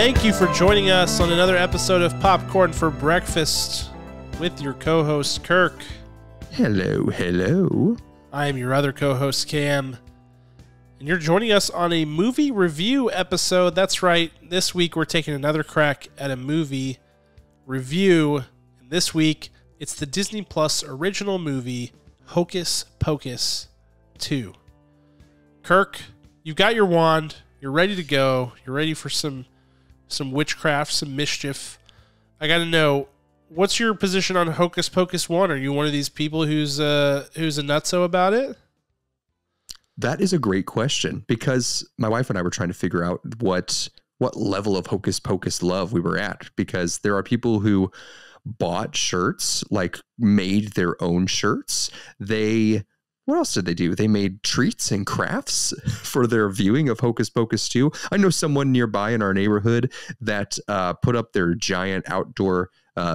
Thank you for joining us on another episode of Popcorn for Breakfast with your co-host, Kirk. Hello, hello. I am your other co-host, Cam. And you're joining us on a movie review episode. That's right. This week, we're taking another crack at a movie review. And this week, it's the Disney Plus original movie, Hocus Pocus 2. Kirk, you've got your wand. You're ready to go. You're ready for some witchcraft, some mischief. I got to know, what's your position on Hocus Pocus 1? Are you one of these people who's a nutso about it? That is a great question, because my wife and I were trying to figure out what level of Hocus Pocus love we were at, because there are people who bought shirts, like made their own shirts. What else did they do? They made treats and crafts for their viewing of Hocus Pocus 2. I know someone nearby in our neighborhood that put up their giant outdoor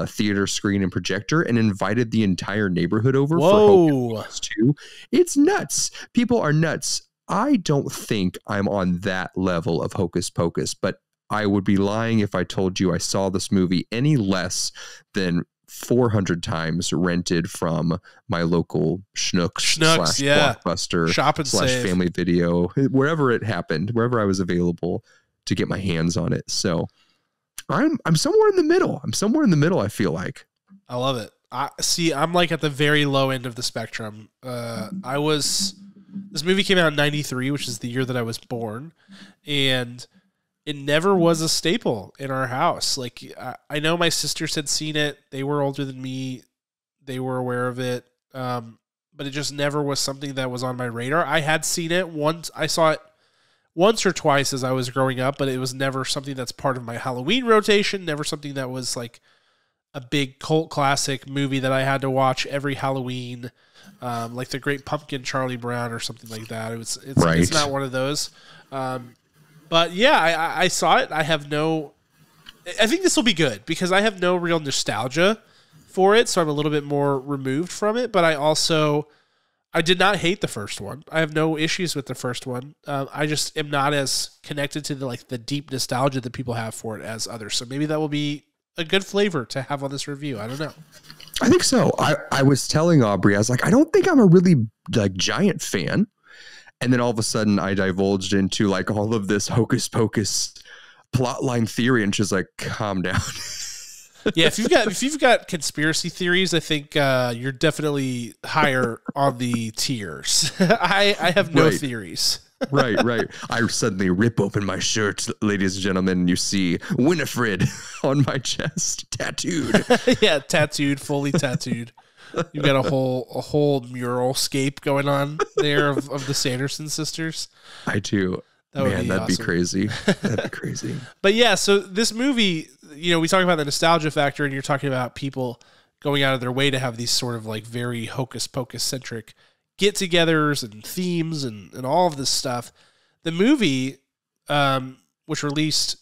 theater screen and projector and invited the entire neighborhood over for Hocus Pocus 2. It's nuts. People are nuts. I don't think I'm on that level of Hocus Pocus, but I would be lying if I told you I saw this movie any less than 400 times rented from my local Schnucks Blockbuster Shop and Save. Family Video, wherever it happened, wherever I was available to get my hands on it. So I'm somewhere in the middle. I feel like. I love it. I'm like at the very low end of the spectrum. This movie came out in 93, which is the year that I was born, and it never was a staple in our house. Like, I know my sisters had seen it. They were older than me. They were aware of it. But it just never was something that was on my radar. I had seen it once. I saw it once or twice as I was growing up, but it was never something that's part of my Halloween rotation. Never something that was like a big cult classic movie that I had to watch every Halloween, like The Great Pumpkin, Charlie Brown, or something like that. It's not one of those. But yeah, I saw it. I think this will be good because I have no real nostalgia for it, so I'm a little bit more removed from it. But I did not hate the first one. I have no issues with the first one. I just am not as connected to the deep nostalgia that people have for it as others. So maybe that will be a good flavor to have on this review. I don't know. I think so. I was telling Aubrey, I was like, I don't think I'm a really giant fan. And then all of a sudden I divulged into all of this Hocus Pocus plotline theory, and she's like, calm down. Yeah, if you've got conspiracy theories, I think you're definitely higher on the tiers. I have no theories. Right. I suddenly rip open my shirt, ladies and gentlemen, and you see Winifred on my chest, tattooed. Yeah, fully tattooed. You've got a whole mural scape going on there of the Sanderson sisters. I do. That'd be crazy. That'd be crazy. But yeah, so this movie, we talk about the nostalgia factor, and you're talking about people going out of their way to have these sort of very Hocus Pocus centric get-togethers and themes and all of this stuff. The movie, which released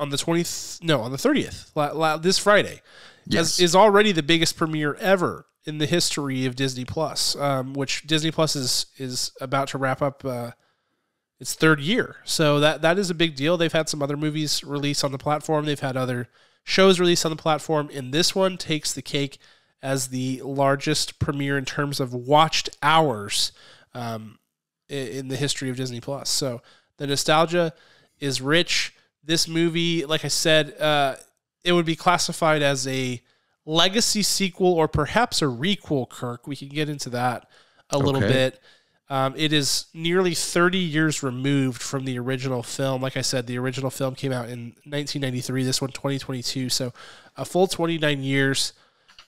on the 30th, this Friday, yes, is already the biggest premiere ever in the history of Disney Plus, which Disney Plus is about to wrap up its third year. So that is a big deal. They've had some other movies released on the platform. They've had other shows released on the platform, and this one takes the cake as the largest premiere in terms of watched hours in the history of Disney Plus. So the nostalgia is rich. This movie, like I said, it would be classified as a legacy sequel or perhaps a requel, Kirk. We can get into that a little bit. It is nearly 30 years removed from the original film. Like I said, the original film came out in 1993, this one 2022, so a full 29 years.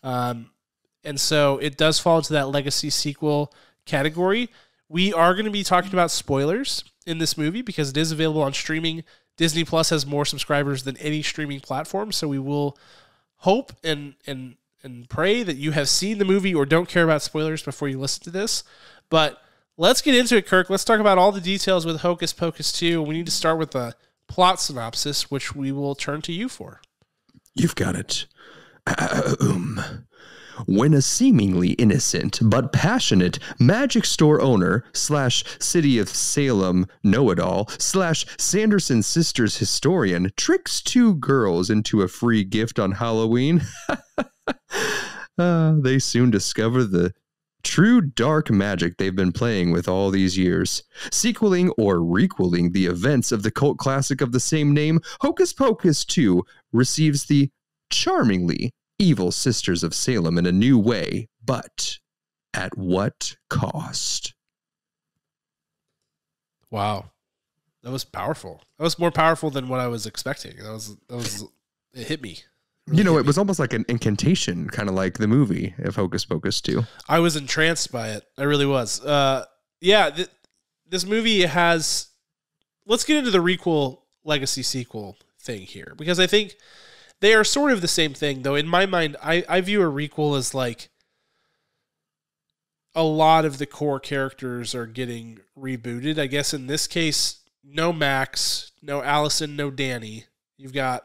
And so it does fall into that legacy sequel category. We are going to be talking about spoilers in this movie because it is available on streaming. Disney Plus has more subscribers than any streaming platform, so we will hope and pray that you have seen the movie or don't care about spoilers before you listen to this. But let's get into it, Kirk. Let's talk about all the details with Hocus Pocus 2. We need to start with the plot synopsis, which we will turn to you for. You've got it. when a seemingly innocent but passionate magic store owner / City of Salem know-it-all / Sanderson Sisters historian tricks two girls into a free gift on Halloween, they soon discover the true dark magic they've been playing with all these years. Sequeling or requeling the events of the cult classic of the same name, Hocus Pocus 2 receives the charmingly evil Sisters of Salem in a new way, but at what cost? Wow. That was powerful. That was more powerful than what I was expecting. It hit me. It was almost like an incantation, kind of like the movie of Hocus Pocus 2. I was entranced by it. I really was. This movie has... Let's get into the requel, legacy, sequel thing here, because I think they are sort of the same thing, though. In my mind, I view a requel as like a lot of the core characters are getting rebooted. I guess in this case, no Max, no Allison, no Danny. You've got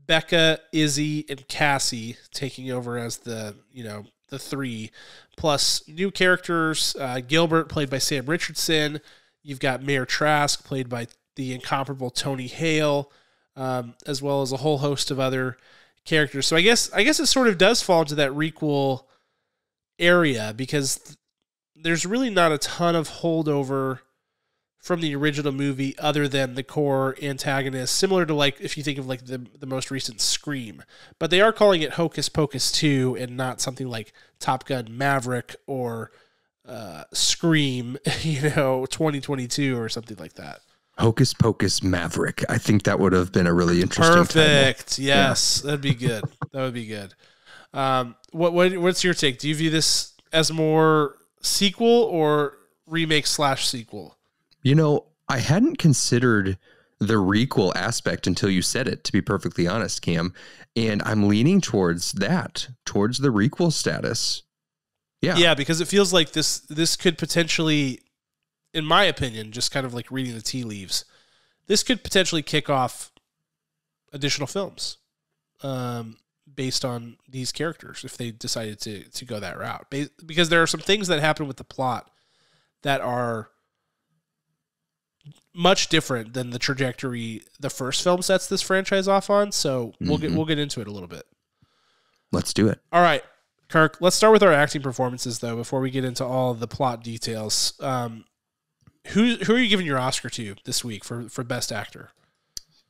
Becca, Izzy, and Cassie taking over as the three, plus new characters. Gilbert, played by Sam Richardson. You've got Mayor Trask, played by the incomparable Tony Hale, as well as a whole host of other characters. So I guess it sort of does fall into that requel area, because there's really not a ton of holdover from the original movie other than the core antagonist, similar to like if you think of like the most recent Scream. But they are calling it Hocus Pocus 2 and not something like Top Gun Maverick or Scream, 2022 or something like that. Hocus Pocus Maverick. I think that would have been a really interesting Perfect. title. Yes, yeah. That'd be good. That would be good. What's your take? Do you view this as more sequel or remake / sequel? I hadn't considered the requel aspect until you said it, to be perfectly honest, Cam. And I'm leaning towards the requel status. Yeah. Yeah, because it feels like this could potentially, in my opinion, just kind of like reading the tea leaves, this could potentially kick off additional films based on these characters if they decided to go that route. Because there are some things that happen with the plot that are much different than the trajectory the first film sets this franchise off on. So we'll get into it a little bit. Let's do it. All right, Kirk, let's start with our acting performances though, before we get into all the plot details. Who are you giving your Oscar to this week for best actor?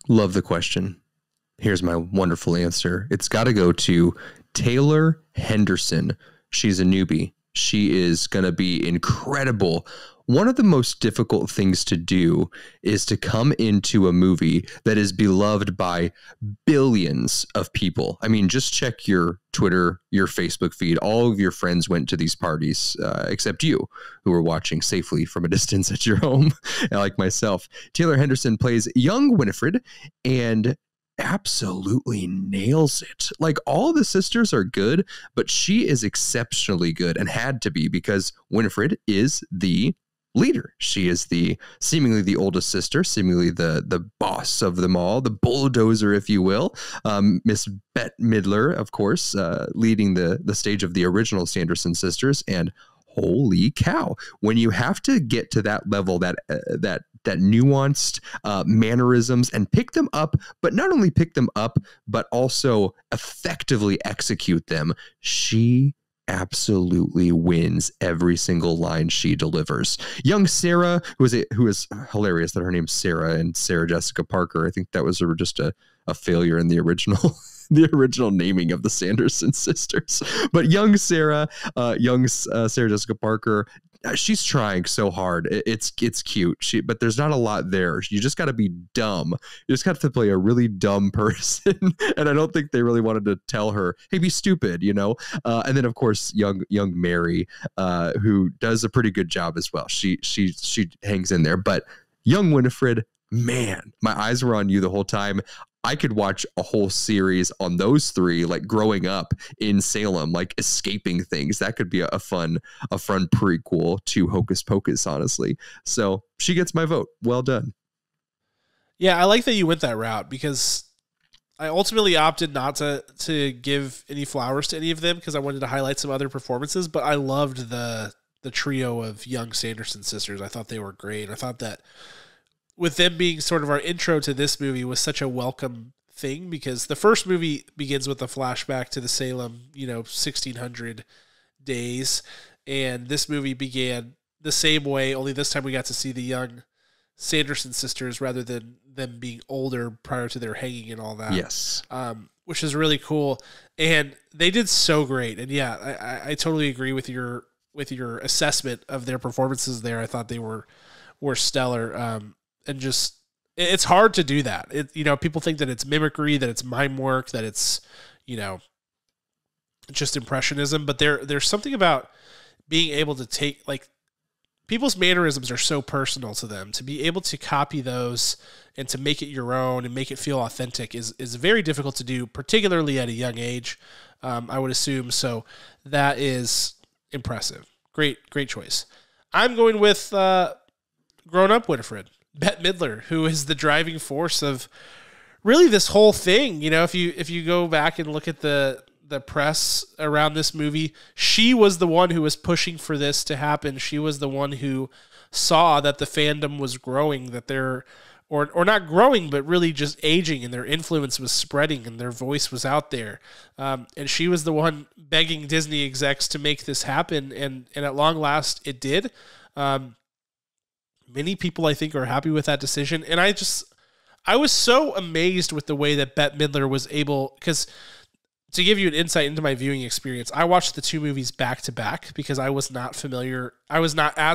Love the question. Here's my wonderful answer. It's got to go to Taylor Henderson. She's a newbie. She is going to be incredible. One of the most difficult things to do is to come into a movie that is beloved by billions of people. I mean, just check your Twitter, your Facebook feed. All of your friends went to these parties, except you, who were watching safely from a distance at your home, like myself. Taylor Henderson plays young Winifred and absolutely nails it. Like, all the sisters are good, but she is exceptionally good, and had to be, because Winifred is the leader. She is seemingly the oldest sister, seemingly the boss of them all, the bulldozer, if you will. Miss Bette Midler, of course, leading the stage of the original Sanderson sisters. And holy cow, when you have to get to that level, that nuanced mannerisms, and pick them up, but not only pick them up, but also effectively execute them, she absolutely wins every single line she delivers. Young Sarah, who is hilarious that her name's Sarah, and Sarah Jessica Parker. I think that was just a failure in the original the original naming of the Sanderson sisters. But young Sarah Jessica Parker, she's trying so hard. It's cute. But there's not a lot there. You just got to be dumb. You just got to play a really dumb person. And I don't think they really wanted to tell her, hey, be stupid, And then, of course, young Mary, who does a pretty good job as well. She hangs in there. But young Winifred, man, my eyes were on you the whole time. I could watch a whole series on those three, like growing up in Salem, like escaping things. That could be a fun prequel to Hocus Pocus, honestly. So she gets my vote. Well done. Yeah, I like that you went that route, because I ultimately opted not to give any flowers to any of them because I wanted to highlight some other performances, but I loved the trio of young Sanderson sisters. I thought they were great. I thought that with them being sort of our intro to this movie was such a welcome thing, because the first movie begins with a flashback to the Salem, 1600 days. And this movie began the same way, only this time we got to see the young Sanderson sisters rather than them being older prior to their hanging and all that. Yes. Which is really cool. And they did so great. And yeah, I totally agree with your assessment of their performances there. I thought they were stellar. And just, it's hard to do that. People think that it's mimicry, that it's mime work, that it's, just impressionism, but there's something about being able to take, like, people's mannerisms are so personal to them. To be able to copy those and to make it your own and make it feel authentic is very difficult to do, particularly at a young age, I would assume. So that is impressive. Great choice. I'm going with grown-up Winifred, Bette Midler, who is the driving force of really this whole thing. If you go back and look at the press around this movie, she was the one who was pushing for this to happen. She was the one who saw that the fandom was growing, that they're, or not growing, but really just aging, and their influence was spreading and their voice was out there. And she was the one begging Disney execs to make this happen. And at long last it did. Many people, I think, are happy with that decision. And I was so amazed with the way that Bette Midler was able, because to give you an insight into my viewing experience, I watched the two movies back to back because I was not as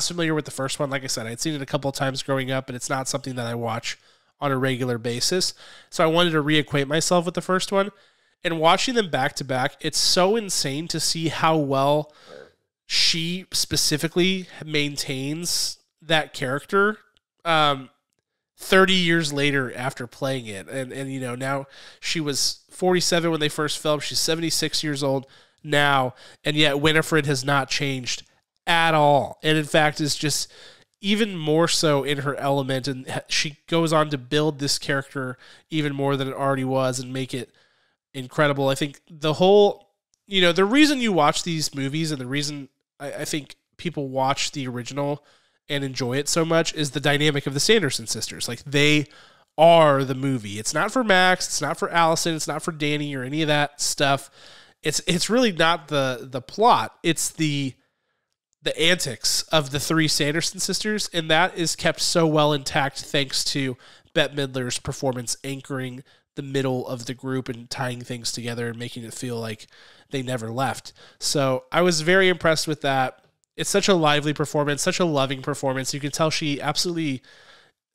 familiar with the first one. Like I said, I'd seen it a couple of times growing up, and it's not something that I watch on a regular basis. So I wanted to reacquaint myself with the first one. And watching them back to back, it's so insane to see how well she specifically maintains that character 30 years later after playing it. And now she was 47 when they first filmed. She's 76 years old now, and yet Winifred has not changed at all. And in fact is just even more so in her element, and she goes on to build this character even more than it already was and make it incredible. I think the whole, the reason you watch these movies and the reason I think people watch the original and enjoy it so much is the dynamic of the Sanderson sisters. Like, they are the movie. It's not for Max, it's not for Allison, it's not for Danny or any of that stuff. It's really not the plot. It's the antics of the three Sanderson sisters, and that is kept so well intact thanks to Bette Midler's performance anchoring the middle of the group and tying things together and making it feel like they never left. So I was very impressed with that. It's such a lively performance, such a loving performance. You can tell she absolutely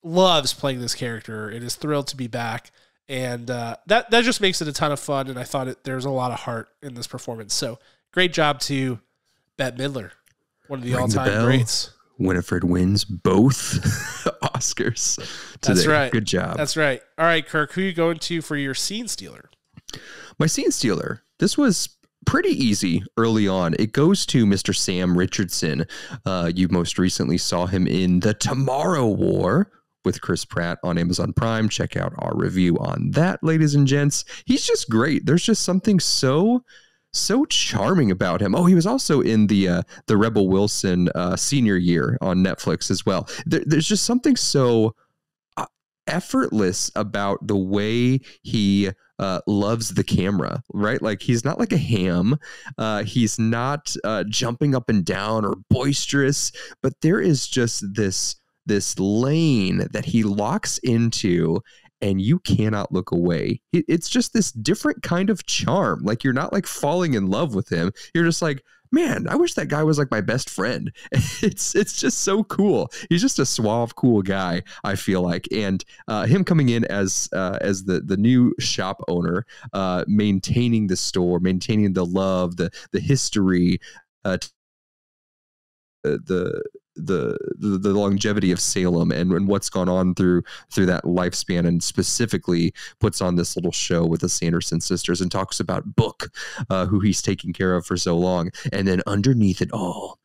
loves playing this character and is thrilled to be back. And that just makes it a ton of fun. And I thought there's a lot of heart in this performance. So great job to Bette Midler, one of the all-time greats. Winifred wins both Oscars today. That's right. Good job. That's right. All right, Kirk, who are you going to for your scene stealer? My scene stealer. This was pretty easy early on. It goes to Mr. Sam Richardson. You most recently saw him in The Tomorrow War with Chris Pratt on Amazon Prime. Check out our review on that, ladies and gents. He's just great. There's just something so charming about him. Oh, he was also in the Rebel Wilson senior year on Netflix as well. There's just something so effortless about the way he loves the camera, right? Like, he's not like a ham. He's not jumping up and down or boisterous, but there is just this lane that he locks into, and you cannot look away. It's just this different kind of charm. Like, you're not like falling in love with him. You're just like, man, I wish that guy was like my best friend. It's just so cool. He's just a suave, cool guy, I feel like. And him coming in as the new shop owner, maintaining the store, maintaining the love, the history, the longevity of Salem and what's gone on through that lifespan, and specifically puts on this little show with the Sanderson sisters and talks about Book, who he's taking care of for so long. And then underneath it all,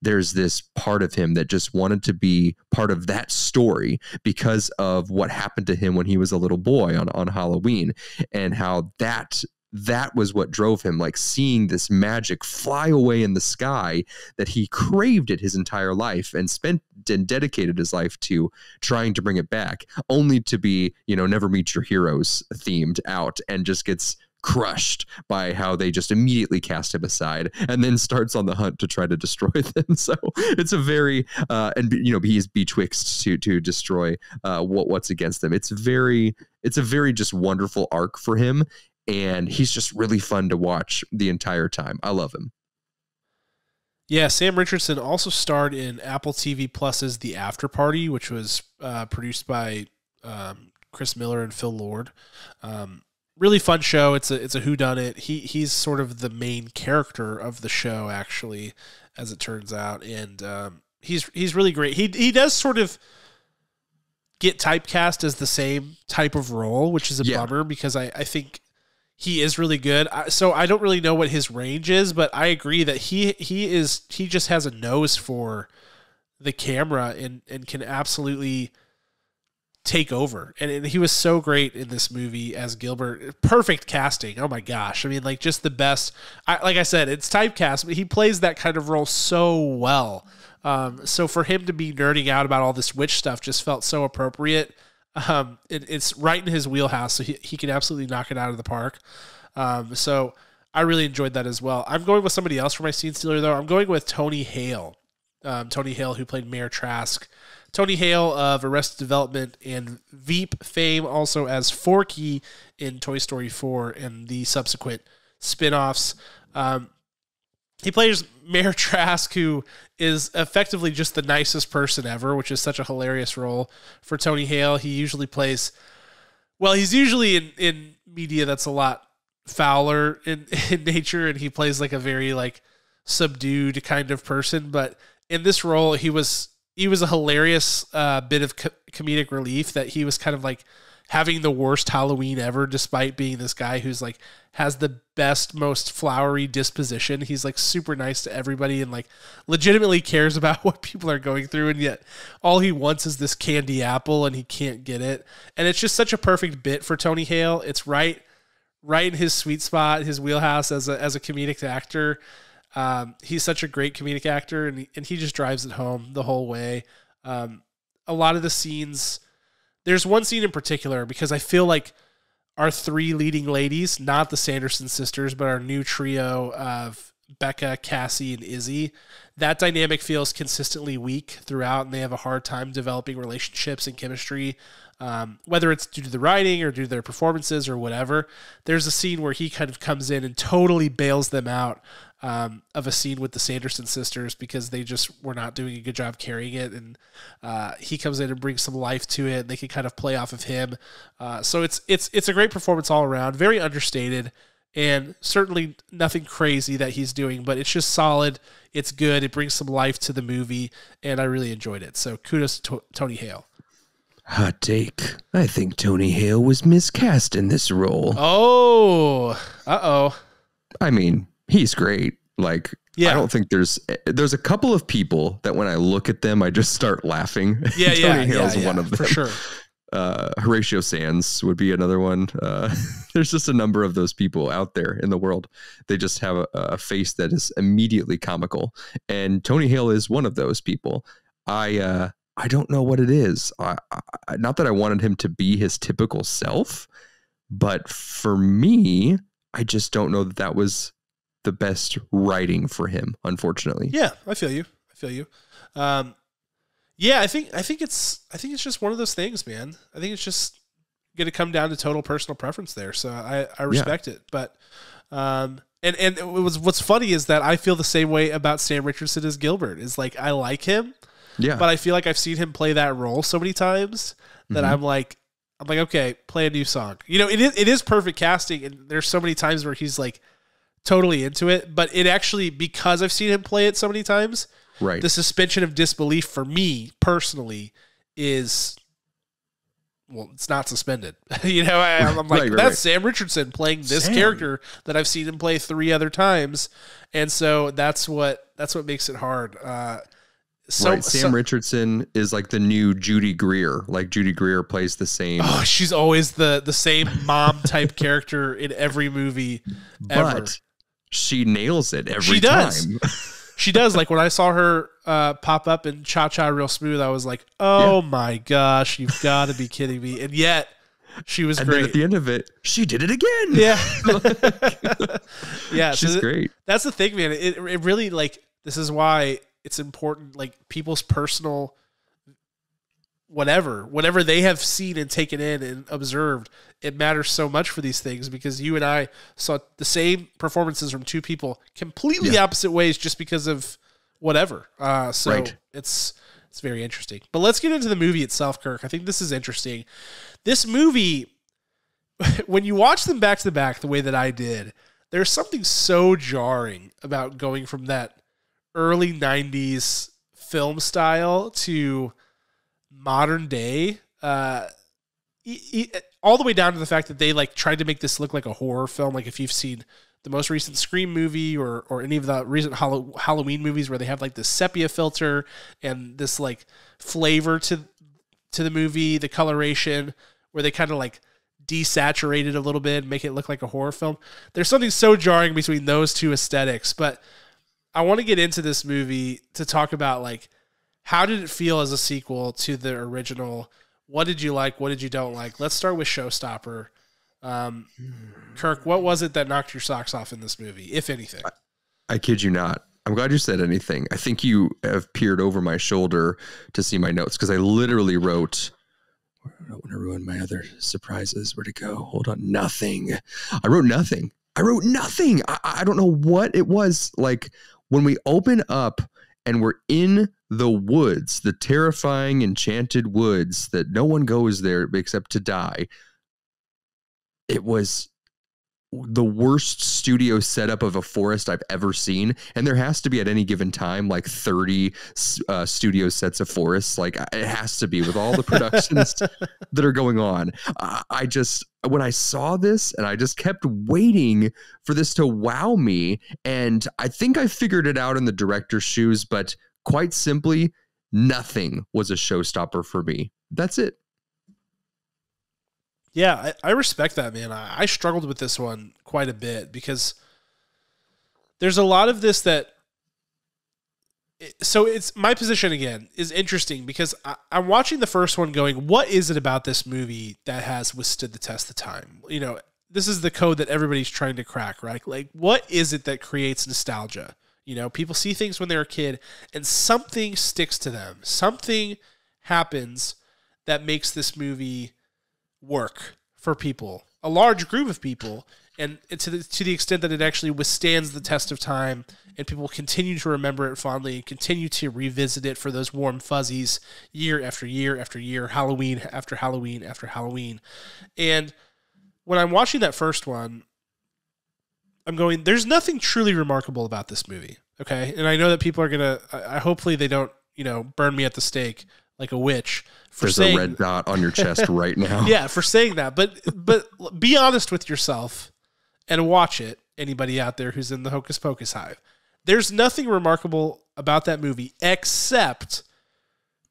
there's this part of him that just wanted to be part of that story because of what happened to him when he was a little boy on Halloween, and how that was what drove him, like seeing this magic fly away in the sky, that he craved it his entire life and spent and dedicated his life to trying to bring it back, only to be, never meet your heroes themed out, and just gets crushed by how they just immediately cast him aside, and then starts on the hunt to try to destroy them. So it's a very he is betwixt to destroy what's against them. It's a very just wonderful arc for him, and he's just really fun to watch the entire time. I love him. Yeah, Sam Richardson also starred in Apple TV Plus's The After Party, which was produced by Chris Miller and Phil Lord. Really fun show. It's a whodunit. He's sort of the main character of the show, actually, as it turns out, and he's really great. He does sort of get typecast as the same type of role, which is a bummer, because I think he is really good. So I don't really know what his range is, but I agree that he just has a nose for the camera and can absolutely take over. And he was so great in this movie as Gilbert. Perfect casting. Oh my gosh. I mean, like, just the best. Like I said, it's typecast, but he plays that kind of role so well. So for him to be nerding out about all this witch stuff just felt so appropriate. It's right in his wheelhouse, so he can absolutely knock it out of the park. So I really enjoyed that as well. I'm going with somebody else for my scene stealer, though. I'm going with Tony Hale. Tony Hale, who played Mayor Trask. Tony Hale of Arrested Development and Veep fame, also as Forky in Toy Story 4 and the subsequent spin-offs. He plays Mayor Trask, who is effectively just the nicest person ever, which is such a hilarious role for Tony Hale. He usually plays, he's usually in media that's a lot fouler in nature, and he plays like a very like subdued kind of person. But in this role, he was a hilarious bit of comedic relief, that he was kind of like having the worst Halloween ever, despite being this guy who's like has the best, most flowery disposition. He's like super nice to everybody and like legitimately cares about what people are going through. And yet all he wants is this candy apple and he can't get it. And it's just such a perfect bit for Tony Hale. It's right in his sweet spot, his wheelhouse as a comedic actor. He's such a great comedic actor, and he just drives it home the whole way. A lot of the scenes, there's one scene in particular, because I feel like our three leading ladies, not the Sanderson sisters, but our new trio of Becca, Cassie, and Izzy, that dynamic feels consistently weak throughout, and they have a hard time developing relationships and chemistry, whether it's due to the writing or due to their performances or whatever. There's a scene where he kind of comes in and totally bails them out of a scene with the Sanderson sisters, because they just were not doing a good job carrying it, and he comes in and brings some life to it, and they can kind of play off of him. So it's a great performance all around, very understated, and certainly nothing crazy that he's doing, but it's just solid. It's good. It brings some life to the movie, and I really enjoyed it. So kudos to Tony Hale. Hot take. I think Tony Hale was miscast in this role. Oh, uh-oh. I mean, he's great. Like, I don't think there's a couple of people that when I look at them, I just start laughing. Tony Hale's one of them. For sure. Horatio Sands would be another one. There's just a number of those people out there in the world. They just have a face that is immediately comical. And Tony Hale is one of those people. I don't know what it is. Not that I wanted him to be his typical self, but for me, I just don't know that was the best writing for him, unfortunately. Yeah, I feel you. Yeah, I think it's just one of those things, man. I think it's just going to come down to total personal preference there. So I respect it. But and it was, what's funny is that I feel the same way about Sam Richardson as Gilbert. Is like, I like him. Yeah. But I feel like I've seen him play that role so many times that I'm like, okay, play a new song. It is perfect casting, and there's so many times where he's like totally into it, but it actually, because I've seen him play it so many times, right, the suspension of disbelief for me personally is well, it's not suspended. I'm like, that's Sam Richardson playing this character that I've seen him play 3 other times. And so that's what makes it hard. Sam Richardson is like the new Judy Greer. Like Judy Greer plays the same. Oh, she's always the same mom type character in every movie ever. But she nails it every time. She does. Like when I saw her pop up in Cha-Cha Real Smooth, I was like, oh my gosh, you've got to be kidding me. And yet she was great. Then at the end of it, she did it again. Yeah. Yeah. She's great. That's the thing, man. It really, like, this is why it's important, like people's personal whatever they have seen and taken in and observed, it matters so much for these things, because you and I saw the same performances from 2 people completely opposite ways just because of whatever. It's very interesting. But let's get into the movie itself, Kirk. I think this is interesting. This movie, when you watch them back to back the way that I did, there's something so jarring about going from that early 90s film style to modern day, all the way down to the fact that they like tried to make this look like a horror film. Like if you've seen the most recent Scream movie or any of the recent Halloween movies where they have like this sepia filter and this like flavor to the movie, the coloration, where they kind of like desaturate it a little bit and make it look like a horror film. There's something so jarring between those 2 aesthetics. But I want to get into this movie to talk about, like, how did it feel as a sequel to the original? What did you like? What did you don't like? Let's start with Showstopper. Kirk, what was it that knocked your socks off in this movie, if anything? I kid you not. I'm glad you said anything. I think you have peered over my shoulder to see my notes, because I literally wrote, I don't want to ruin my other surprises. Where'd it go? Hold on. Nothing. I wrote nothing. I don't know what it was. Like when we open up and we're in the woods, the terrifying, enchanted woods that no one goes there except to die. It was the worst studio setup of a forest I've ever seen. And there has to be at any given time, like 30 studio sets of forests. Like it has to be with all the productions that are going on. When I saw this, and I just kept waiting for this to wow me. And I think I figured it out in the director's shoes, but quite simply, nothing was a showstopper for me. That's it. Yeah, I respect that, man. I struggled with this one quite a bit because there's a lot of this that... So it's my position, again, is interesting because I'm watching the first one going, what is it about this movie that has withstood the test of time? You know, this is the code that everybody's trying to crack, right? Like, what is it that creates nostalgia? You know, people see things when they're a kid and something sticks to them. Something happens that makes this movie work for people, a large group of people, and to the extent that it actually withstands the test of time and people continue to remember it fondly and continue to revisit it for those warm fuzzies year after year after year, Halloween after Halloween after Halloween. And when I'm watching that first one, I'm going, there's nothing truly remarkable about this movie, okay? And I know that people are going to, hopefully they don't, burn me at the stake like a witch. There's a red dot on your chest right now. Yeah, for saying that. But be honest with yourself and watch it, anybody out there who's in the Hocus Pocus hive. There's nothing remarkable about that movie except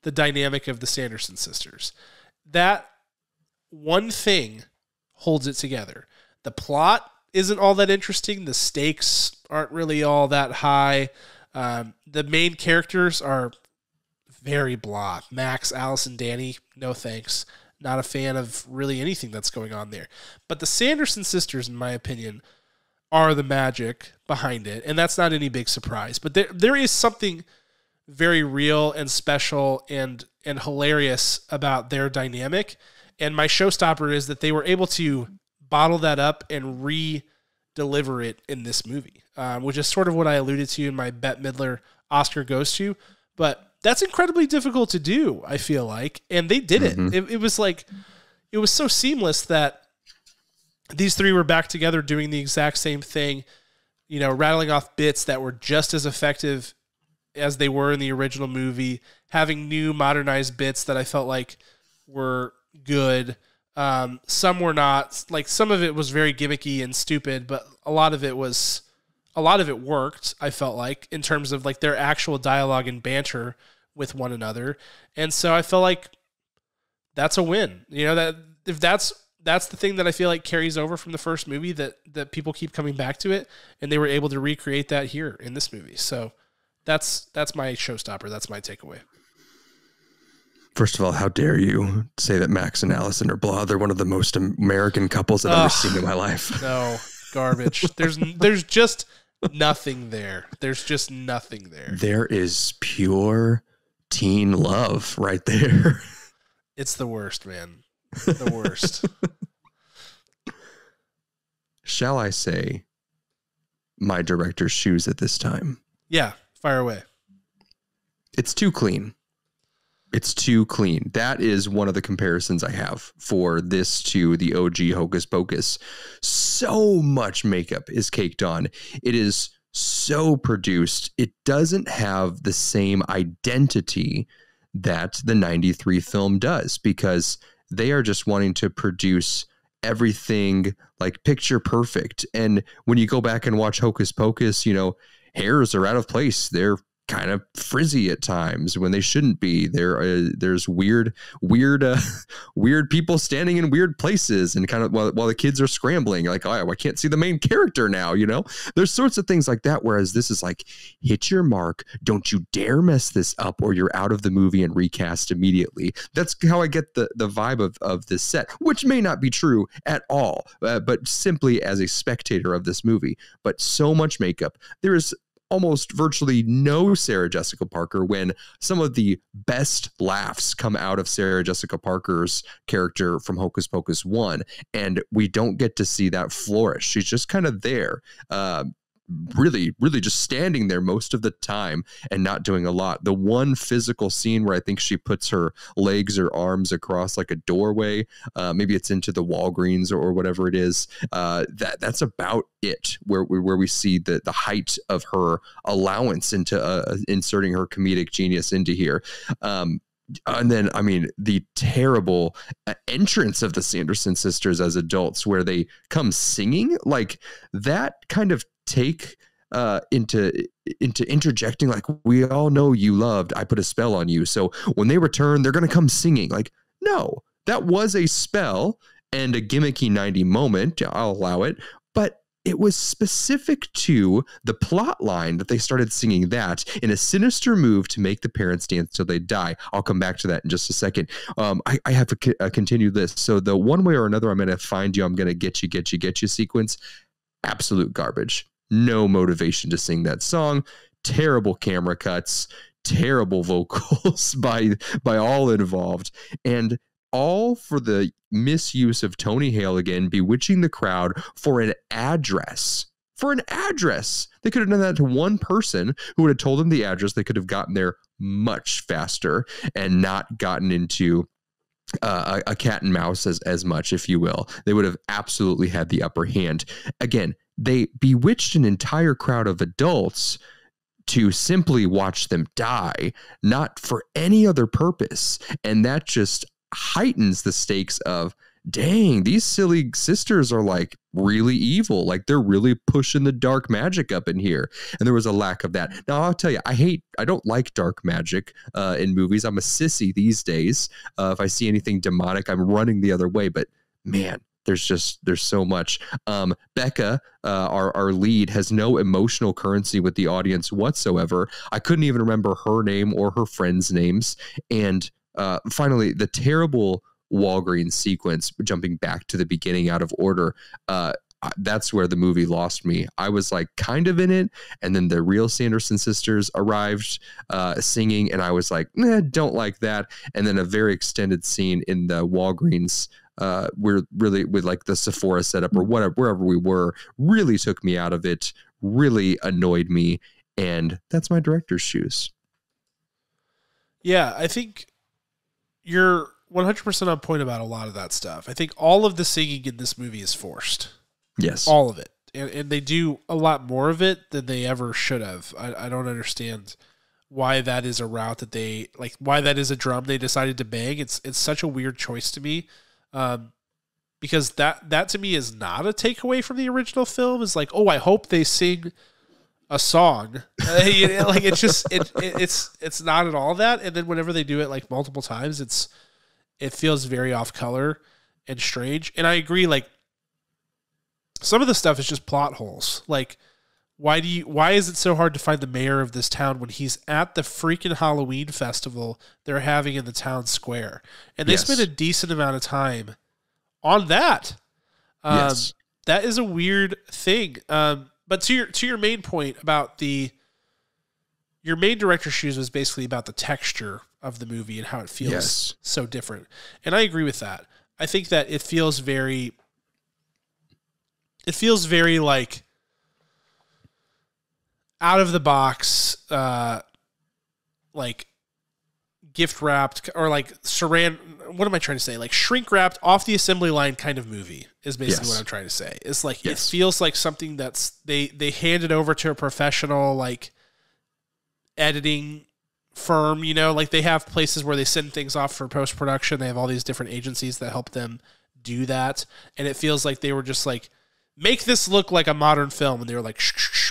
the dynamic of the Sanderson sisters. That one thing holds it together. The plot isn't all that interesting. The stakes aren't really all that high. The main characters are very blah. Max, Alice, and Danny, no thanks. Not a fan of really anything that's going on there. But the Sanderson sisters, in my opinion, are the magic behind it. And that's not any big surprise. But there is something very real and special and hilarious about their dynamic. And my showstopper is that they were able to bottle that up and re-deliver it in this movie, which is sort of what I alluded to in my Bette Midler Oscar goes to. But that's incredibly difficult to do, I feel like. And they did it. It was like, it was so seamless that these three were back together doing the exact same thing, rattling off bits that were just as effective as they were in the original movie, having new modernized bits that I felt like were good. Some were not. Like, some of it was very gimmicky and stupid, but a lot of it worked, I felt like, in terms of like their actual dialogue and banter with one another. And so I feel like that's a win. You know, that if that's the thing that I feel like carries over from the first movie, that people keep coming back to it, and they were able to recreate that here in this movie. So that's my showstopper. That's my takeaway. First of all, how dare you say that Max and Allison are blah? They're one of the most American couples I've ever seen in my life. No, garbage. There's just nothing there. There's just nothing there. There is pure teen love right there. It's the worst, man. The worst. Shall I say my director's shoes at this time? Yeah, fire away. It's too clean. It's too clean. That is one of the comparisons I have for this to the OG Hocus Pocus. So much makeup is caked on. It is so produced. It doesn't have the same identity that the 93 film does, because they are just wanting to produce everything like picture perfect. And when you go back and watch Hocus Pocus, you know, hairs are out of place. They're kind of frizzy at times when they shouldn't be. There's weird people standing in weird places, and kind of while the kids are scrambling, like, oh, I can't see the main character now, you know. There's sorts of things like that, whereas this is like, hit your mark, don't you dare mess this up or you're out of the movie, and recast immediately. That's how I get the vibe of this set, which may not be true at all, but simply as a spectator of this movie. But so much makeup. There is almost virtually no Sarah Jessica Parker, when some of the best laughs come out of Sarah Jessica Parker's character from Hocus Pocus 1, and we don't get to see that flourish. She's just kind of there, really just standing there most of the time and not doing a lot. The one physical scene where I think she puts her legs or arms across like a doorway, maybe it's into the Walgreens or whatever it is, that's about it, where we see the height of her allowance into inserting her comedic genius into here. And then, I mean, the terrible entrance of the Sanderson sisters as adults, where they come singing, like that kind of take into interjecting, like, we all know you loved, I put a spell on you, so when they return, they're going to come singing. Like, no, that was a spell and a gimmicky 90 moment. I'll allow it, but it was specific to the plot line that they started singing that in a sinister move to make the parents dance till they die. I'll come back to that in just a second. I have to continue this. So the one way or another, I'm going to find you, I'm going to get you sequence, absolute garbage. No motivation to sing that song. Terrible camera cuts, terrible vocals by all involved, and all for the misuse of Tony Hale again, bewitching the crowd for an address. For an address. They could have done that to one person who would have told them the address. They could have gotten there much faster and not gotten into a cat and mouse as much, if you will. They would have absolutely had the upper hand. Again, they bewitched an entire crowd of adults to simply watch them die, not for any other purpose. And that just heightens the stakes of, dang, these silly sisters are like really evil. Like, they're really pushing the dark magic up in here. And there was a lack of that. Now, I'll tell you, I don't like dark magic in movies. I'm a sissy these days. If I see anything demonic, I'm running the other way. But man, there's so much. Becca, our lead, has no emotional currency with the audience whatsoever. I couldn't even remember her name or her friends' names. And finally, the terrible Walgreens sequence, jumping back to the beginning out of order, that's where the movie lost me. I was like kind of in it, and then the real Sanderson sisters arrived singing, and I was like, don't like that. And then a very extended scene in the Walgreens, we're really with like the Sephora setup or whatever, wherever we were, really took me out of it, really annoyed me, and that's my director's shoes. Yeah, I think you're 100% on point about a lot of that stuff. I think all of the singing in this movie is forced. Yes. All of it. And they do a lot more of it than they ever should have. I don't understand why that is a route that they like, why that is a drum they decided to bang. It's such a weird choice to me. Because that to me is not a takeaway from the original film. Is like, oh, I hope they sing a song. Like it's just it's not at all that. And then whenever they do it like multiple times, it feels very off color and strange. And I agree, like some of the stuff is just plot holes. Like why is it so hard to find the mayor of this town when he's at the freaking Halloween festival they're having in the town square? And they spend a decent amount of time on that. Yes. That is a weird thing. But to your main point about your main director's shoes was basically about the texture of the movie and how it feels so different. And I agree with that. I think that it feels very like out of the box, like gift wrapped or like saran. What am I trying to say? Like shrink wrapped off the assembly line kind of movie is basically what I'm trying to say. It's like, it feels like something that's they handed over to a professional, like editing firm, you know, like they have places where they send things off for post-production. They have all these different agencies that help them do that. And it feels like they were just like, make this look like a modern film. And they were like,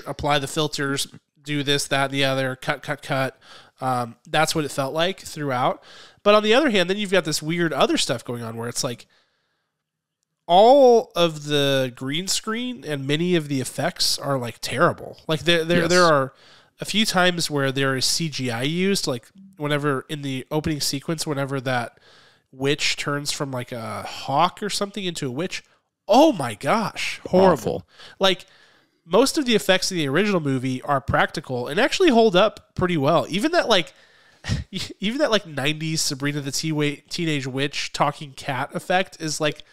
apply the filters, do this, that, and the other, cut. That's what it felt like throughout. But on the other hand, then you've got this weird other stuff going on where it's like all of the green screen and many of the effects are like terrible. Like there are a few times where there is CGI used, like whenever in the opening sequence, whenever that witch turns from like a hawk or something into a witch. Oh my gosh, horrible. Awful. Like most of the effects in the original movie are practical and actually hold up pretty well. Even that like 90s Sabrina the Teenage Witch talking cat effect is like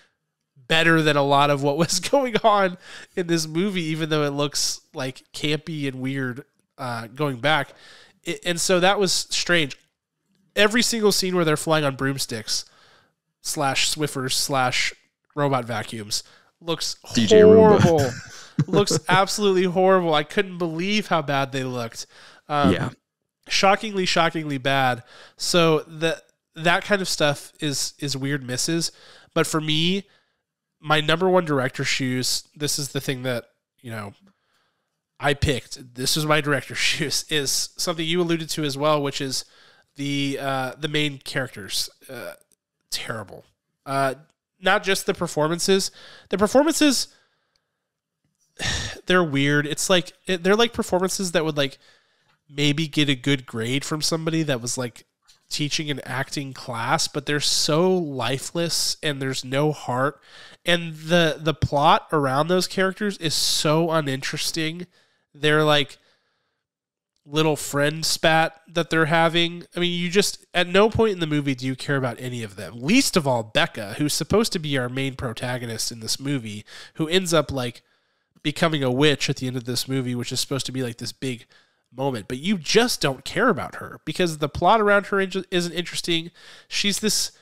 better than a lot of what was going on in this movie, even though it looks like campy and weird going back. And so that was strange. Every single scene where they're flying on broomsticks / Swiffers / robot vacuums looks DJ horrible. Looks absolutely horrible. I couldn't believe how bad they looked. Shockingly bad. So that kind of stuff is weird misses. But for me, my number one director shoes, this is the thing that, you know, I picked. This was my director shoes, is something you alluded to as well, which is the main characters. Terrible. Not just the performances. The performances, they're weird. It's like they're like performances that would like maybe get a good grade from somebody that was like teaching an acting class, but they're so lifeless and there's no heart. And the plot around those characters is so uninteresting. They're like little friend spat that they're having. I mean, you just, at no point in the movie do you care about any of them. Least of all Becca, who's supposed to be our main protagonist in this movie, who ends up like becoming a witch at the end of this movie, which is supposed to be like this big moment, but you just don't care about her because the plot around her isn't interesting. She's this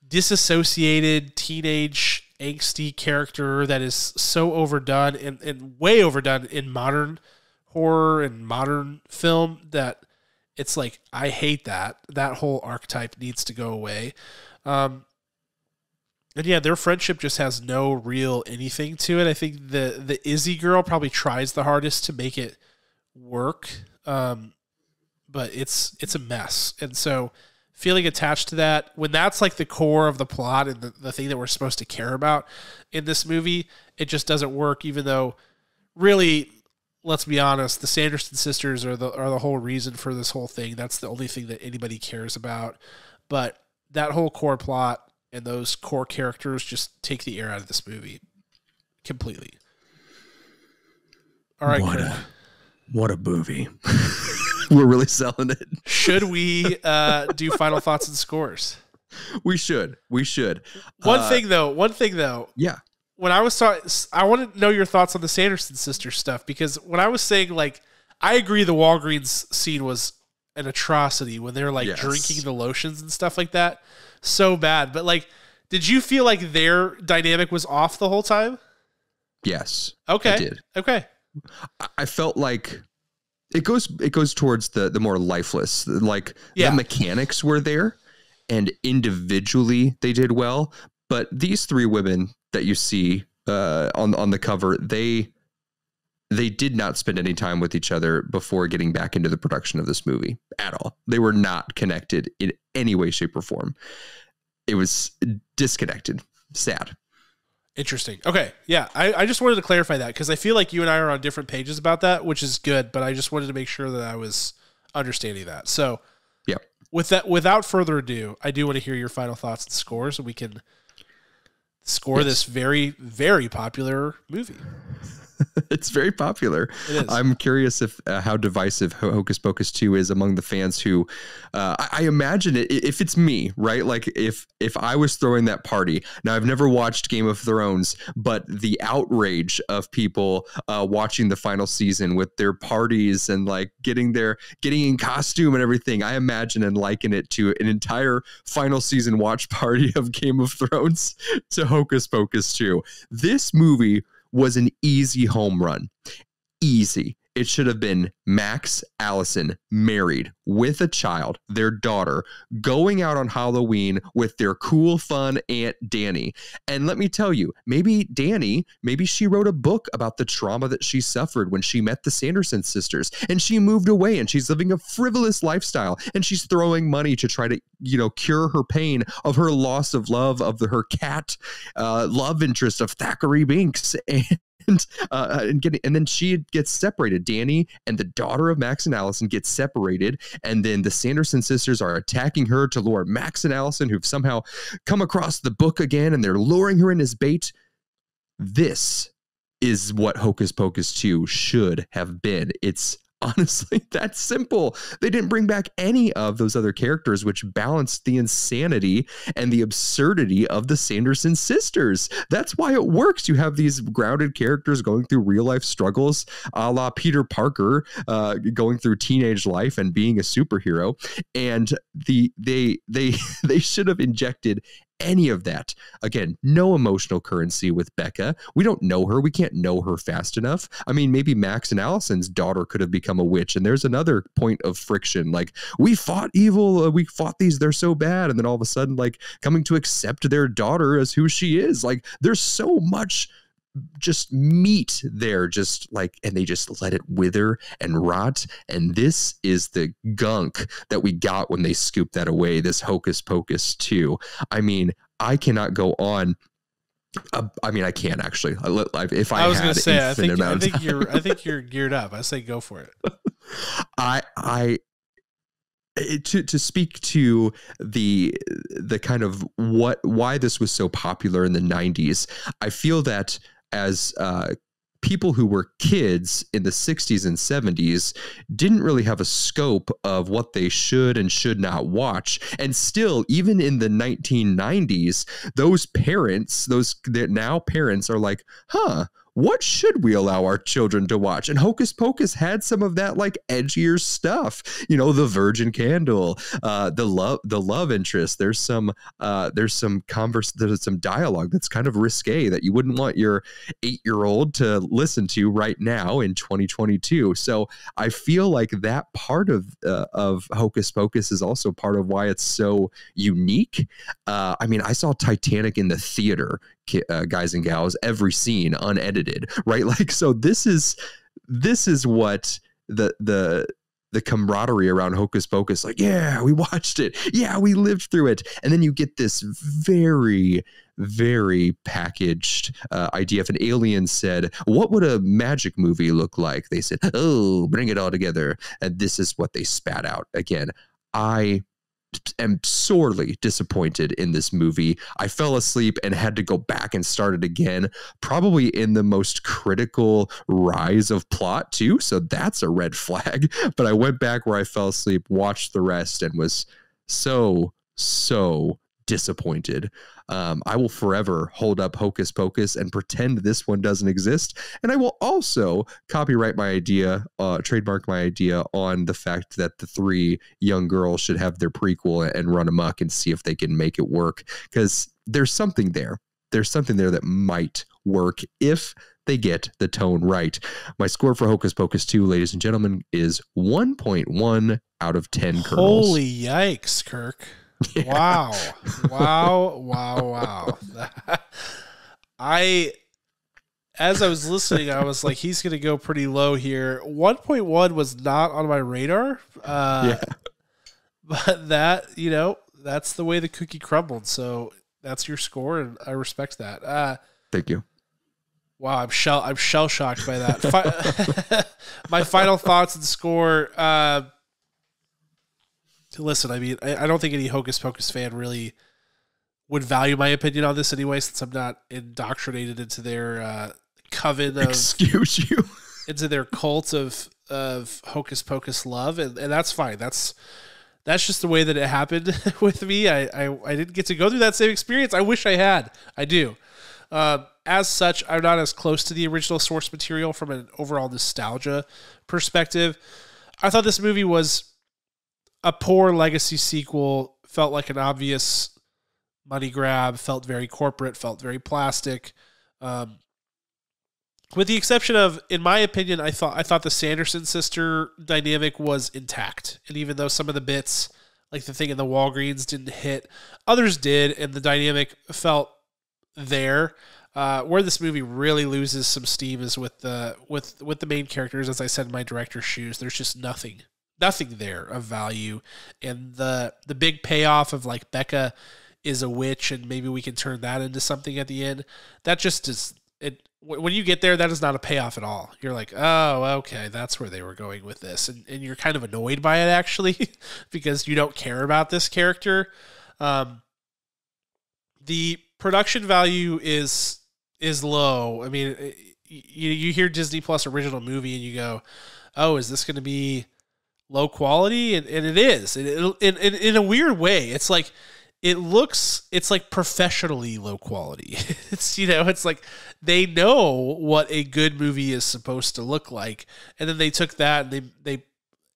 disassociated teenage angsty character that is so overdone and way overdone in modern horror and modern film that it's like, I hate that. That whole archetype needs to go away. And yeah, their friendship just has no real anything to it. I think the Izzy girl probably tries the hardest to make it work. But it's a mess. And so feeling attached to that, when that's like the core of the plot and the thing that we're supposed to care about in this movie, it just doesn't work, even though really, let's be honest, the Sanderson sisters are the whole reason for this whole thing. That's the only thing that anybody cares about. But that whole core plot and those core characters just take the air out of this movie completely. All right, what a movie. We're really selling it. Should we do final thoughts and scores? We should. One thing though. Yeah. When I was talking, I want to know your thoughts on the Sanderson sisters stuff, because when I was saying, like, I agree the Walgreens scene was an atrocity when they're like drinking the lotions and stuff like that. So bad. But like, did you feel like their dynamic was off the whole time? Yes. Okay. I did. Okay. I felt like It goes towards the more lifeless. Like the mechanics were there, and individually they did well. But these three women that you see on the cover, they did not spend any time with each other before getting back into the production of this movie at all. They were not connected in any way, shape, or form. It was disconnected. Sad. Interesting. Okay. Yeah. I just wanted to clarify that because I feel like you and I are on different pages about that, which is good, but I just wanted to make sure that I was understanding that. So yeah, without further ado, I do want to hear your final thoughts and scores so we can score this very, very popular movie. It's very popular. It is. I'm curious if how divisive Hocus Pocus 2 is among the fans who I imagine it, if it's me, right? Like if I was throwing that party. Now, I've never watched Game of Thrones, but the outrage of people watching the final season with their parties and like getting in costume and everything, I imagine and liken it to an entire final season watch party of Game of Thrones to Hocus Pocus 2. This movie was an easy home run. Easy. It should have been Max, Allison, married with a child, their daughter, going out on Halloween with their cool, fun Aunt Danny. And let me tell you, maybe she wrote a book about the trauma that she suffered when she met the Sanderson sisters, and she moved away and she's living a frivolous lifestyle, and she's throwing money to try to, cure her pain of her loss of love of her cat, love interest of Thackeray Binks. And then she gets separated. Danny and the daughter of Max and Allison get separated, and then the Sanderson sisters are attacking her to lure Max and Allison, who've somehow come across the book again, and they're luring her in as bait. This is what Hocus Pocus 2 should have been. It's honestly that simple. They didn't bring back any of those other characters, which balanced the insanity and the absurdity of the Sanderson sisters. That's why it works. You have these grounded characters going through real life struggles, a la Peter Parker going through teenage life and being a superhero. And they should have injected any of that. Again, no emotional currency with Becca. We don't know her. We can't know her fast enough. I mean, maybe Max and Allison's daughter could have become a witch, and there's another point of friction. Like, we fought evil, we fought these, they're so bad, and then all of a sudden, like, coming to accept their daughter as who she is. Like, there's so much just meat there, just like, and they just let it wither and rot. And this is the gunk that we got when they scooped that away, this Hocus Pocus 2. I mean, I cannot go on. I mean, I can actually. If I was going to say, I think you're geared up. I say go for it. To speak to the kind of why this was so popular in the 90s, I feel that as people who were kids in the 60s and 70s didn't really have a scope of what they should and should not watch. And still, even in the 1990s, those parents, that now parents are like, what should we allow our children to watch? And Hocus Pocus had some of that like edgier stuff, the virgin candle, the love interest. There's some dialogue that's kind of risque that you wouldn't want your 8-year-old to listen to right now in 2022. So I feel like that part of Hocus Pocus is also part of why it's so unique. I mean, I saw Titanic in the theater, guys and gals, every scene unedited, right? Like, so this is what the camaraderie around Hocus Pocus, like, yeah, we watched it, yeah, we lived through it. And then you get this very, very packaged idea. If an alien said, what would a magic movie look like? They said, oh, bring it all together. And this is what they spat out. Again, I am sorely disappointed in this movie. I fell asleep and had to go back and start it again, probably in the most critical rise of plot too. So that's a red flag. But I went back where I fell asleep, watched the rest, and was so disappointed. I will forever hold up Hocus Pocus and pretend this one doesn't exist. And I will also copyright my idea, trademark my idea on the fact that the 3 young girls should have their prequel and run amok and see if they can make it work. Because there's something there. There's something there that might work if they get the tone right. My score for Hocus Pocus 2, ladies and gentlemen, is 1.1 out of 10 kernels. Holy yikes, Kirk. Yeah. Wow. As I was listening, I was like, he's going to go pretty low here. 1.1 was not on my radar. But that, that's the way the cookie crumbled. So that's your score, and I respect that. Thank you. Wow, I'm shell shocked by that. My final thoughts and score. Listen, I mean, I don't think any Hocus Pocus fan really would value my opinion on this anyway, since I'm not indoctrinated into their coven of excuse you into their cult of Hocus Pocus love, and that's fine. That's just the way that it happened with me. I didn't get to go through that same experience. I wish I had. I do. As such, I'm not as close to the original source material from an overall nostalgia perspective. I thought this movie was a poor legacy sequel, felt like an obvious money grab, felt very corporate, felt very plastic. With the exception of, in my opinion, I thought the Sanderson sister dynamic was intact. And even though some of the bits, like the thing in the Walgreens, didn't hit, others did, and the dynamic felt there. Where this movie really loses some steam is with the main characters. As I said in my director's shoes, there's just nothing there of value, and the big payoff of like Becca is a witch, and maybe we can turn that into something at the end. That just is it. When you get there, that is not a payoff at all. You're like, oh, okay, that's where they were going with this, and you're kind of annoyed by it actually, because you don't care about this character. The production value is low. I mean, you hear Disney Plus original movie and you go, oh, is this going to be low quality? And it is. In a weird way. It's like, it's like professionally low quality. It's like they know what a good movie is supposed to look like. And then they took that and they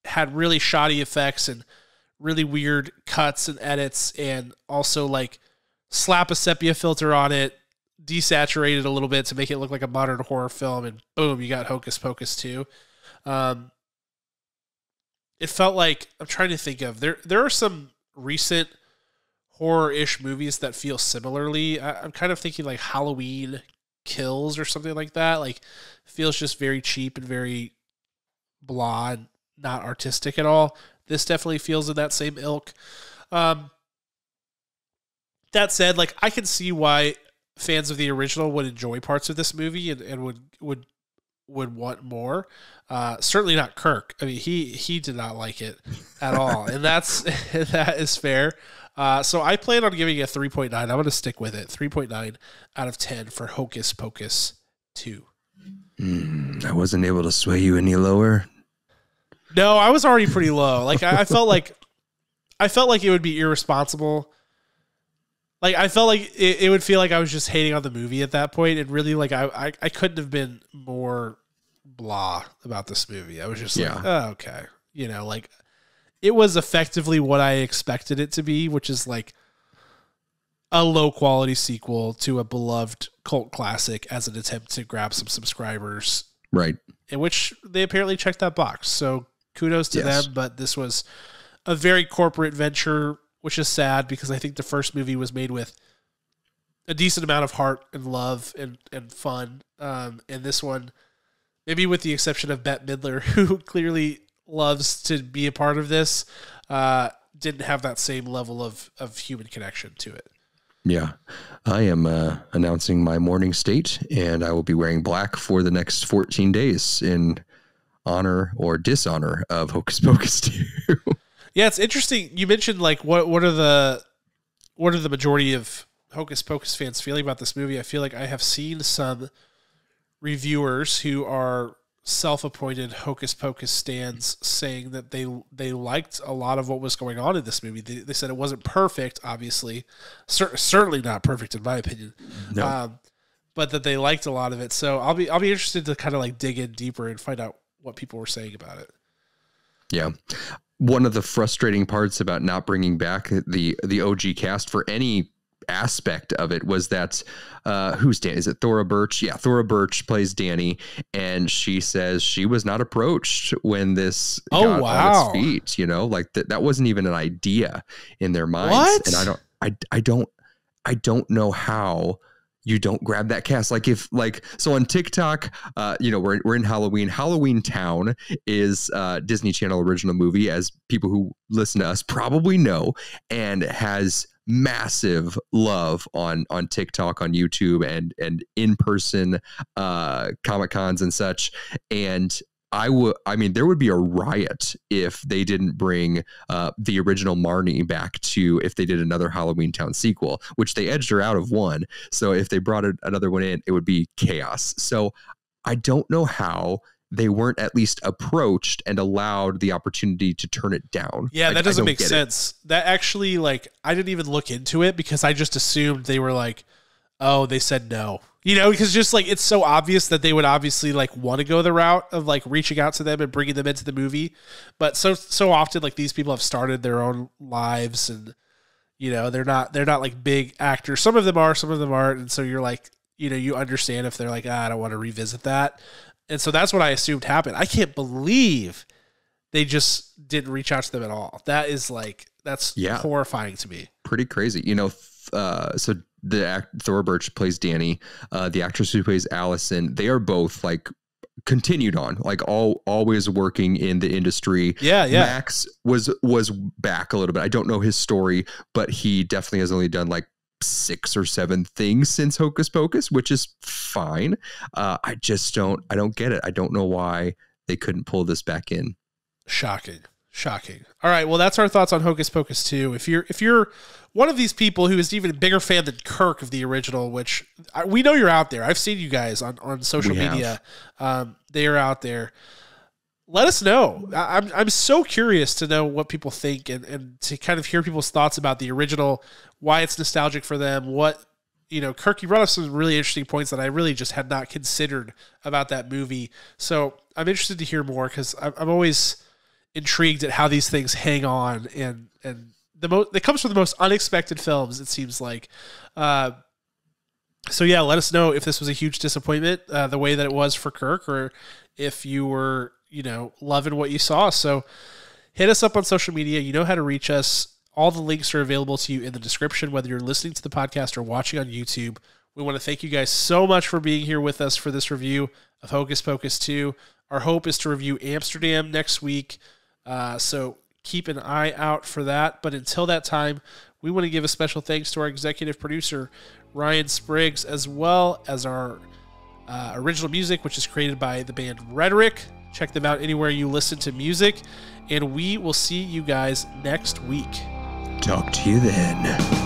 had really shoddy effects and really weird cuts and edits, and also like slap a sepia filter on it, desaturate it a little bit to make it look like a modern horror film, and boom, you got Hocus Pocus 2. It felt like, I'm trying to think of, there are some recent horror-ish movies that feel similarly. I'm kind of thinking like Halloween Kills or something like that. Like, feels just very cheap and very blah and not artistic at all. This definitely feels in that same ilk. That said, like, I can see why fans of the original would enjoy parts of this movie and would want more. Certainly not Kirk. I mean, he did not like it at all, and that is fair. So I plan on giving it a 3.9. I'm going to stick with it. 3.9 out of 10 for Hocus Pocus 2. I wasn't able to sway you any lower. No, I was already pretty low. Like I felt like it would be irresponsible. Like, I felt like it would feel like I was just hating on the movie at that point, and really, like, I couldn't have been more blah about this movie. I was just like, oh, okay. Like, it was effectively what I expected it to be, which is like a low-quality sequel to a beloved cult classic as an attempt to grab some subscribers. Right. In which they apparently checked that box. So kudos to them, but this was a very corporate venture, which is sad because I think the first movie was made with a decent amount of heart and love and fun. And this one, maybe with the exception of Bette Midler, who clearly loves to be a part of this, didn't have that same level of human connection to it. Yeah. I am announcing my morning state, and I will be wearing black for the next 14 days in honor or dishonor of Hocus Pocus 2. Yeah, it's interesting. You mentioned like what are the majority of Hocus Pocus fans feeling about this movie? I feel like I have seen some reviewers who are self-appointed Hocus Pocus stans saying that they liked a lot of what was going on in this movie. They said it wasn't perfect, obviously, certainly not perfect in my opinion, no. But that they liked a lot of it. So I'll be interested to kind of like dig in deeper and find out what people were saying about it. Yeah. One of the frustrating parts about not bringing back the OG cast for any aspect of it was that who's Danny? Is it Thora Birch? Yeah, Thora Birch plays Danny, and she says she was not approached when this got on its feet. You know, like that wasn't even an idea in their minds. What? And I don't know how you don't grab that cast. So on TikTok, we're in Halloween Town is Disney Channel original movie, as people who listen to us probably know, and has massive love on TikTok, on YouTube, and in-person Comic-Cons and such. And there would be a riot if they didn't bring the original Marnie back if they did another Halloween Town sequel, which they edged her out of one. So if they brought another one in, it would be chaos. So I don't know how they weren't at least approached and allowed the opportunity to turn it down. Yeah, that doesn't make sense. That actually, I didn't even look into it because I just assumed they were like, oh, they said no. Because just it's so obvious that they would obviously want to go the route of reaching out to them and bringing them into the movie. But so often these people have started their own lives, and they're not big actors. Some of them are, some of them aren't. And so you're you understand if they're I don't want to revisit that. And so that's what I assumed happened. I can't believe they just didn't reach out to them at all. That is that's horrifying to me. Pretty crazy. So Thora Birch plays Danny. The actress who plays Allison, they are both continued on, always working in the industry. Yeah. Max was back a little bit. I don't know his story, but he definitely has only done 6 or 7 things since Hocus Pocus, which is fine. I don't get it. I don't know why they couldn't pull this back in. Shocking. All right. Well, that's our thoughts on Hocus Pocus 2. If you're one of these people who is even a bigger fan than Kirk of the original, which we know you're out there. I've seen you guys on social media. They are out there. Let us know. I'm so curious to know what people think and to kind of hear people's thoughts about the original, why it's nostalgic for them, Kirk, you brought up some really interesting points that I really just had not considered about that movie. So I'm interested to hear more because I'm always intrigued at how these things hang on, and it comes from the most unexpected films, it seems like. So yeah, let us know if this was a huge disappointment, the way that it was for Kirk, or if you were, loving what you saw. So hit us up on social media. You know how to reach us. All the links are available to you in the description, whether you're listening to the podcast or watching on YouTube. We want to thank you guys so much for being here with us for this review of Hocus Pocus 2. Our hope is to review Amsterdam next week. So keep an eye out for that. But until that time, we want to give a special thanks to our executive producer, Ryan Spriggs, as well as our original music, which is created by the band Rhetoric. Check them out anywhere you listen to music. And we will see you guys next week. Talk to you then.